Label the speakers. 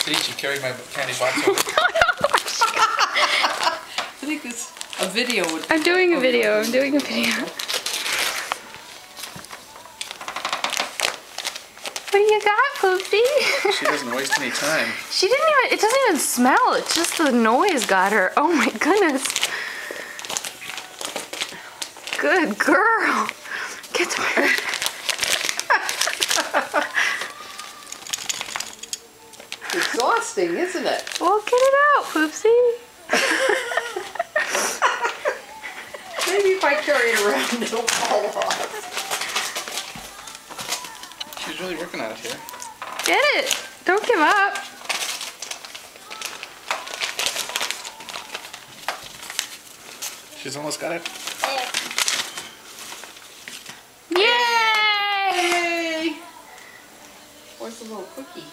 Speaker 1: See, she carried my candy box over.
Speaker 2: I think this a video would.
Speaker 3: I'm doing a video. I'm doing a video. What do you got, Poopsie?
Speaker 1: She doesn't waste any time.
Speaker 3: She didn't even. It doesn't even smell. It's just the noise got her. Oh my goodness. Good girl. Get to her.
Speaker 2: Exhausting, isn't it?
Speaker 3: Well, get it out, Poopsie.
Speaker 2: Maybe if I carry it around, it'll fall off.
Speaker 1: She's really working on it here.
Speaker 3: Get it. Don't give up.
Speaker 1: She's almost got it.
Speaker 3: Yay!
Speaker 2: Yay! Where's the little cookie?